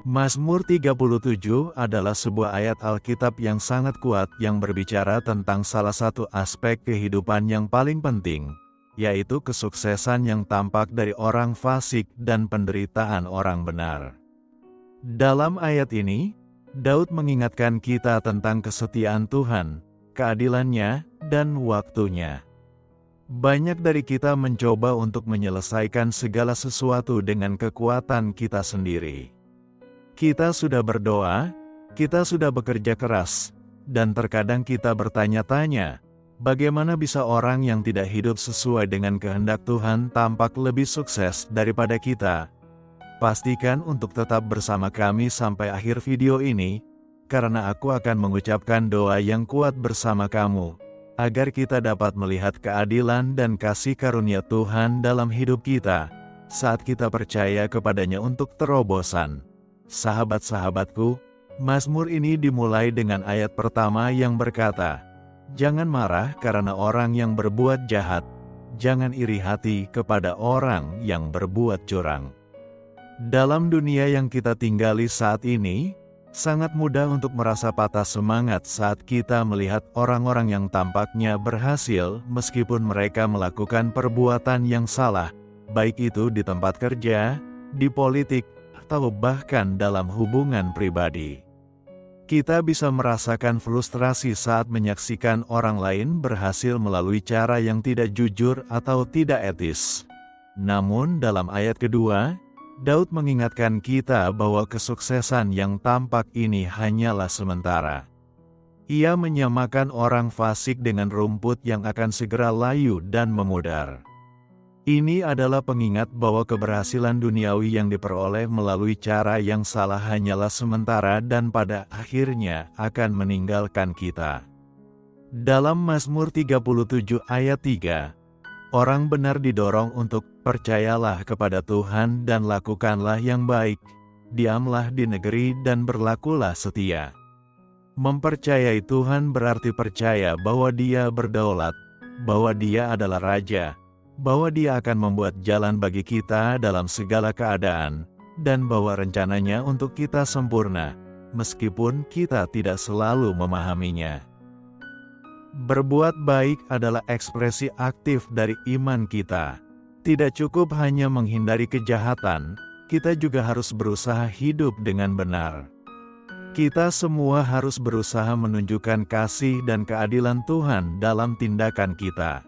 Mazmur 37 adalah sebuah ayat Alkitab yang sangat kuat yang berbicara tentang salah satu aspek kehidupan yang paling penting, yaitu kesuksesan yang tampak dari orang fasik dan penderitaan orang benar. Dalam ayat ini, Daud mengingatkan kita tentang kesetiaan Tuhan, keadilannya, dan waktunya. Banyak dari kita mencoba untuk menyelesaikan segala sesuatu dengan kekuatan kita sendiri. Kita sudah berdoa, kita sudah bekerja keras, dan terkadang kita bertanya-tanya, bagaimana bisa orang yang tidak hidup sesuai dengan kehendak Tuhan tampak lebih sukses daripada kita? Pastikan untuk tetap bersama kami sampai akhir video ini, karena aku akan mengucapkan doa yang kuat bersama kamu, agar kita dapat melihat keadilan dan kasih karunia Tuhan dalam hidup kita, saat kita percaya kepadanya untuk terobosan. Sahabat-sahabatku, Mazmur ini dimulai dengan ayat pertama yang berkata, "Jangan marah karena orang yang berbuat jahat, jangan iri hati kepada orang yang berbuat curang." Dalam dunia yang kita tinggali saat ini, sangat mudah untuk merasa patah semangat saat kita melihat orang-orang yang tampaknya berhasil meskipun mereka melakukan perbuatan yang salah, baik itu di tempat kerja, di politik, atau bahkan dalam hubungan pribadi. Kita bisa merasakan frustrasi saat menyaksikan orang lain berhasil melalui cara yang tidak jujur atau tidak etis. Namun dalam ayat kedua, Daud mengingatkan kita bahwa kesuksesan yang tampak ini hanyalah sementara. Ia menyamakan orang fasik dengan rumput yang akan segera layu dan memudar. Ini adalah pengingat bahwa keberhasilan duniawi yang diperoleh melalui cara yang salah hanyalah sementara dan pada akhirnya akan meninggalkan kita. Dalam Mazmur 37 ayat 3, orang benar didorong untuk percayalah kepada Tuhan dan lakukanlah yang baik, diamlah di negeri dan berlakulah setia. Mempercayai Tuhan berarti percaya bahwa Dia berdaulat, bahwa Dia adalah Raja, bahwa Dia akan membuat jalan bagi kita dalam segala keadaan, dan bahwa rencananya untuk kita sempurna, meskipun kita tidak selalu memahaminya. Berbuat baik adalah ekspresi aktif dari iman kita. Tidak cukup hanya menghindari kejahatan, kita juga harus berusaha hidup dengan benar. Kita semua harus berusaha menunjukkan kasih dan keadilan Tuhan dalam tindakan kita.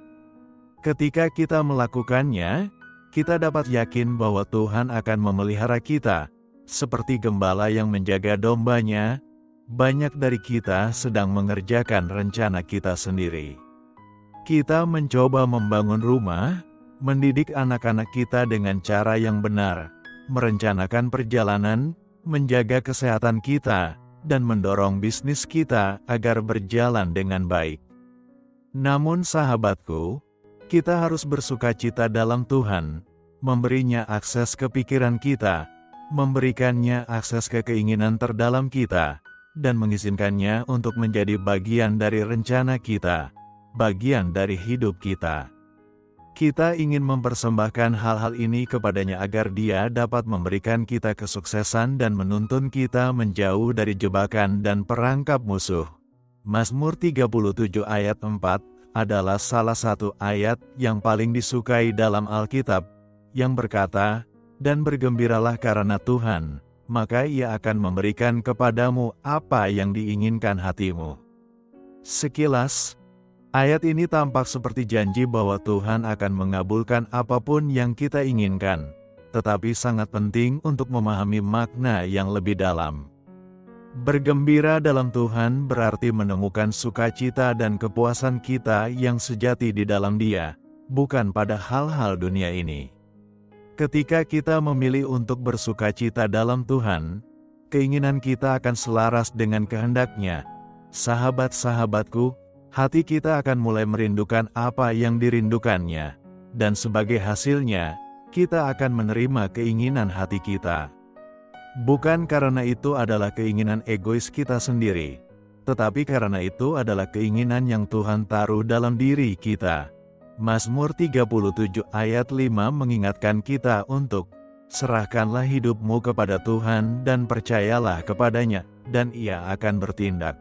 Ketika kita melakukannya, kita dapat yakin bahwa Tuhan akan memelihara kita, seperti gembala yang menjaga dombanya. Banyak dari kita sedang mengerjakan rencana kita sendiri. Kita mencoba membangun rumah, mendidik anak-anak kita dengan cara yang benar, merencanakan perjalanan, menjaga kesehatan kita, dan mendorong bisnis kita agar berjalan dengan baik. Namun sahabatku, kita harus bersukacita dalam Tuhan, memberinya akses ke pikiran kita, memberikannya akses ke keinginan terdalam kita, dan mengizinkannya untuk menjadi bagian dari rencana kita, bagian dari hidup kita. Kita ingin mempersembahkan hal-hal ini kepadanya agar Dia dapat memberikan kita kesuksesan dan menuntun kita menjauh dari jebakan dan perangkap musuh. Mazmur 37 ayat 4 adalah salah satu ayat yang paling disukai dalam Alkitab, yang berkata, "Dan bergembiralah karena Tuhan, maka Ia akan memberikan kepadamu apa yang diinginkan hatimu." Sekilas, ayat ini tampak seperti janji bahwa Tuhan akan mengabulkan apapun yang kita inginkan, tetapi sangat penting untuk memahami makna yang lebih dalam. Bergembira dalam Tuhan berarti menemukan sukacita dan kepuasan kita yang sejati di dalam Dia, bukan pada hal-hal dunia ini. Ketika kita memilih untuk bersukacita dalam Tuhan, keinginan kita akan selaras dengan kehendak-Nya. Sahabat-sahabatku, hati kita akan mulai merindukan apa yang dirindukannya, dan sebagai hasilnya, kita akan menerima keinginan hati kita. Bukan karena itu adalah keinginan egois kita sendiri, tetapi karena itu adalah keinginan yang Tuhan taruh dalam diri kita. Mazmur 37 ayat 5 mengingatkan kita untuk serahkanlah hidupmu kepada Tuhan dan percayalah kepadanya, dan Ia akan bertindak.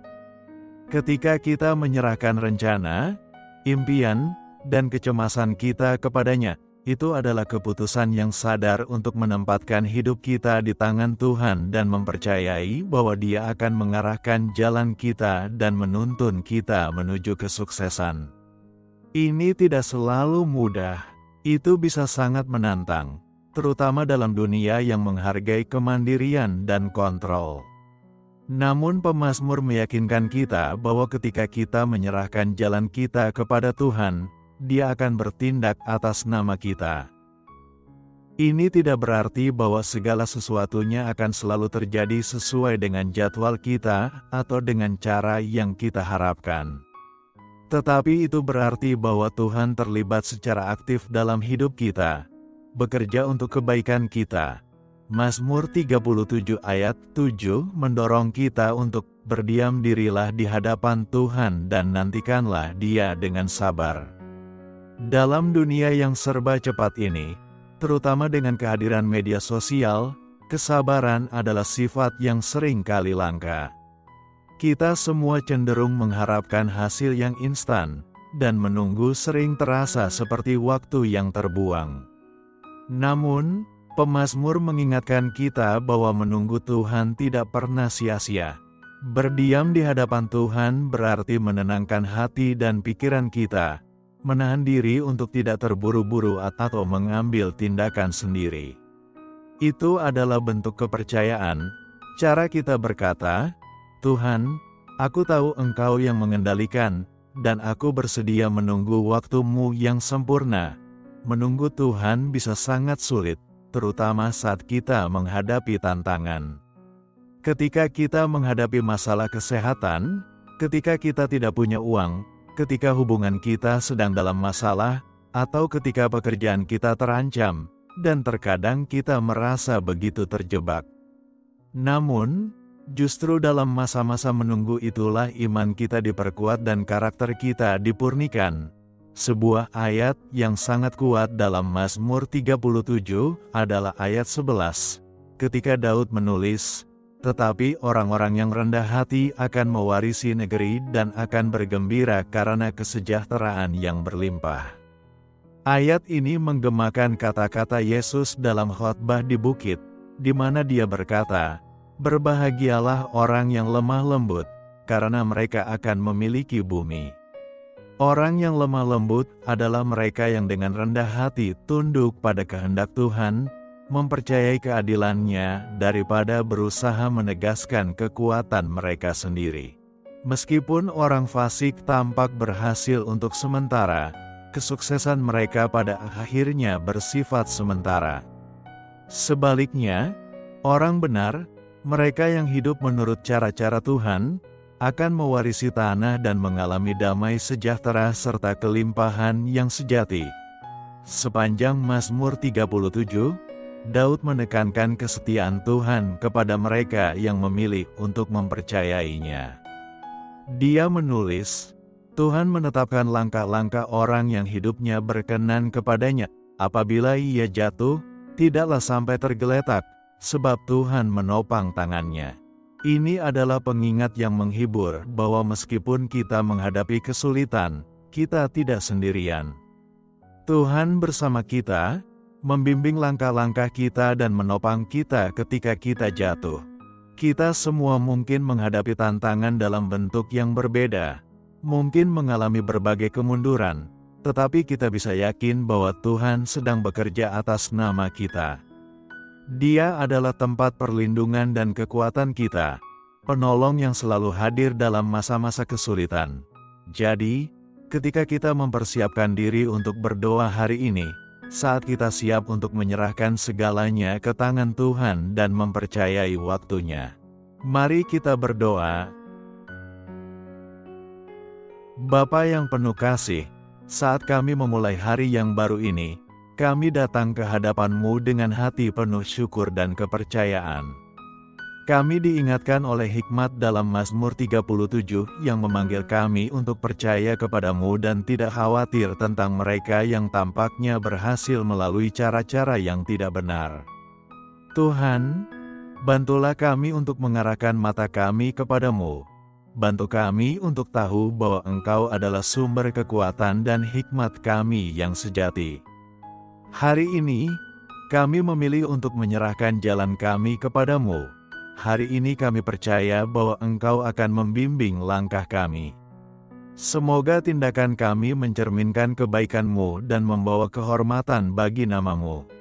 Ketika kita menyerahkan rencana, impian, dan kecemasan kita kepadanya, itu adalah keputusan yang sadar untuk menempatkan hidup kita di tangan Tuhan dan mempercayai bahwa Dia akan mengarahkan jalan kita dan menuntun kita menuju kesuksesan. Ini tidak selalu mudah, itu bisa sangat menantang, terutama dalam dunia yang menghargai kemandirian dan kontrol. Namun pemazmur meyakinkan kita bahwa ketika kita menyerahkan jalan kita kepada Tuhan, Dia akan bertindak atas nama kita. Ini tidak berarti bahwa segala sesuatunya akan selalu terjadi sesuai dengan jadwal kita atau dengan cara yang kita harapkan. Tetapi itu berarti bahwa Tuhan terlibat secara aktif dalam hidup kita, bekerja untuk kebaikan kita. Mazmur 37 ayat 7 mendorong kita untuk berdiam dirilah di hadapan Tuhan dan nantikanlah Dia dengan sabar. Dalam dunia yang serba cepat ini, terutama dengan kehadiran media sosial, kesabaran adalah sifat yang sering kali langka. Kita semua cenderung mengharapkan hasil yang instan, dan menunggu sering terasa seperti waktu yang terbuang. Namun, pemazmur mengingatkan kita bahwa menunggu Tuhan tidak pernah sia-sia. Berdiam di hadapan Tuhan berarti menenangkan hati dan pikiran kita, menahan diri untuk tidak terburu-buru atau mengambil tindakan sendiri. Itu adalah bentuk kepercayaan, cara kita berkata, Tuhan, aku tahu Engkau yang mengendalikan, dan aku bersedia menunggu waktu-Mu yang sempurna. Menunggu Tuhan bisa sangat sulit, terutama saat kita menghadapi tantangan. Ketika kita menghadapi masalah kesehatan, ketika kita tidak punya uang, ketika hubungan kita sedang dalam masalah, atau ketika pekerjaan kita terancam, dan terkadang kita merasa begitu terjebak. Namun, justru dalam masa-masa menunggu itulah iman kita diperkuat dan karakter kita dipurnikan. Sebuah ayat yang sangat kuat dalam Mazmur 37 adalah ayat 11. Ketika Daud menulis, tetapi orang-orang yang rendah hati akan mewarisi negeri dan akan bergembira karena kesejahteraan yang berlimpah. Ayat ini menggemakan kata-kata Yesus dalam khotbah di bukit, di mana Dia berkata, "Berbahagialah orang yang lemah lembut, karena mereka akan memiliki bumi." Orang yang lemah lembut adalah mereka yang dengan rendah hati tunduk pada kehendak Tuhan, mempercayai keadilan-Nya daripada berusaha menegaskan kekuatan mereka sendiri. Meskipun orang fasik tampak berhasil untuk sementara, kesuksesan mereka pada akhirnya bersifat sementara. Sebaliknya, orang benar, mereka yang hidup menurut cara-cara Tuhan, akan mewarisi tanah dan mengalami damai sejahtera serta kelimpahan yang sejati. Sepanjang Mazmur 37, Daud menekankan kesetiaan Tuhan kepada mereka yang memilih untuk mempercayainya. Dia menulis, Tuhan menetapkan langkah-langkah orang yang hidupnya berkenan kepadanya. Apabila ia jatuh, tidaklah sampai tergeletak, sebab Tuhan menopang tangannya. Ini adalah pengingat yang menghibur bahwa meskipun kita menghadapi kesulitan, kita tidak sendirian. Tuhan bersama kita, membimbing langkah-langkah kita dan menopang kita ketika kita jatuh. Kita semua mungkin menghadapi tantangan dalam bentuk yang berbeda, mungkin mengalami berbagai kemunduran, tetapi kita bisa yakin bahwa Tuhan sedang bekerja atas nama kita. Dia adalah tempat perlindungan dan kekuatan kita, penolong yang selalu hadir dalam masa-masa kesulitan. Jadi, ketika kita mempersiapkan diri untuk berdoa hari ini, saat kita siap untuk menyerahkan segalanya ke tangan Tuhan dan mempercayai waktunya, mari kita berdoa. Bapa yang penuh kasih, saat kami memulai hari yang baru ini, kami datang ke hadapan-Mu dengan hati penuh syukur dan kepercayaan. Kami diingatkan oleh hikmat dalam Mazmur 37 yang memanggil kami untuk percaya kepada-Mu dan tidak khawatir tentang mereka yang tampaknya berhasil melalui cara-cara yang tidak benar. Tuhan, bantulah kami untuk mengarahkan mata kami kepadamu. Bantu kami untuk tahu bahwa Engkau adalah sumber kekuatan dan hikmat kami yang sejati. Hari ini, kami memilih untuk menyerahkan jalan kami kepadamu. Hari ini kami percaya bahwa Engkau akan membimbing langkah kami. Semoga tindakan kami mencerminkan kebaikan-Mu dan membawa kehormatan bagi nama-Mu.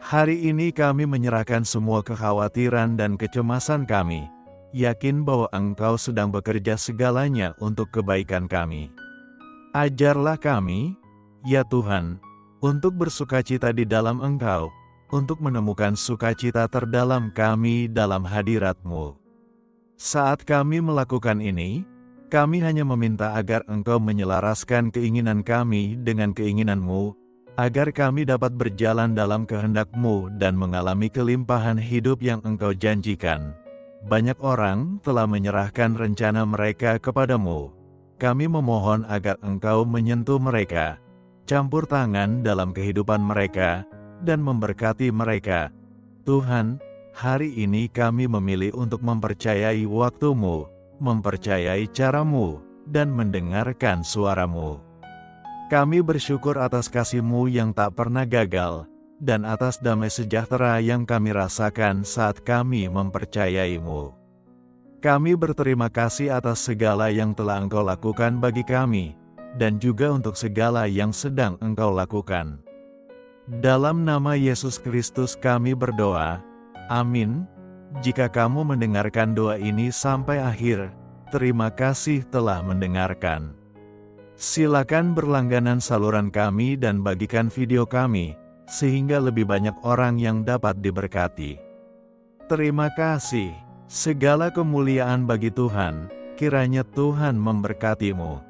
Hari ini kami menyerahkan semua kekhawatiran dan kecemasan kami, yakin bahwa Engkau sedang bekerja segalanya untuk kebaikan kami. Ajarlah kami, ya Tuhan, untuk bersukacita di dalam Engkau, untuk menemukan sukacita terdalam kami dalam hadirat-Mu. Saat kami melakukan ini, kami hanya meminta agar Engkau menyelaraskan keinginan kami dengan keinginan-Mu, agar kami dapat berjalan dalam kehendak-Mu dan mengalami kelimpahan hidup yang Engkau janjikan. Banyak orang telah menyerahkan rencana mereka kepadamu. Kami memohon agar Engkau menyentuh mereka, campur tangan dalam kehidupan mereka, dan memberkati mereka. Tuhan, hari ini kami memilih untuk mempercayai waktu-Mu, mempercayai cara-Mu, dan mendengarkan suara-Mu. Kami bersyukur atas kasih-Mu yang tak pernah gagal, dan atas damai sejahtera yang kami rasakan saat kami mempercayai-Mu. Kami berterima kasih atas segala yang telah Engkau lakukan bagi kami, dan juga untuk segala yang sedang Engkau lakukan. Dalam nama Yesus Kristus kami berdoa, amin. Jika kamu mendengarkan doa ini sampai akhir, terima kasih telah mendengarkan. Silakan berlangganan saluran kami dan bagikan video kami, sehingga lebih banyak orang yang dapat diberkati. Terima kasih. Segala kemuliaan bagi Tuhan, kiranya Tuhan memberkatimu.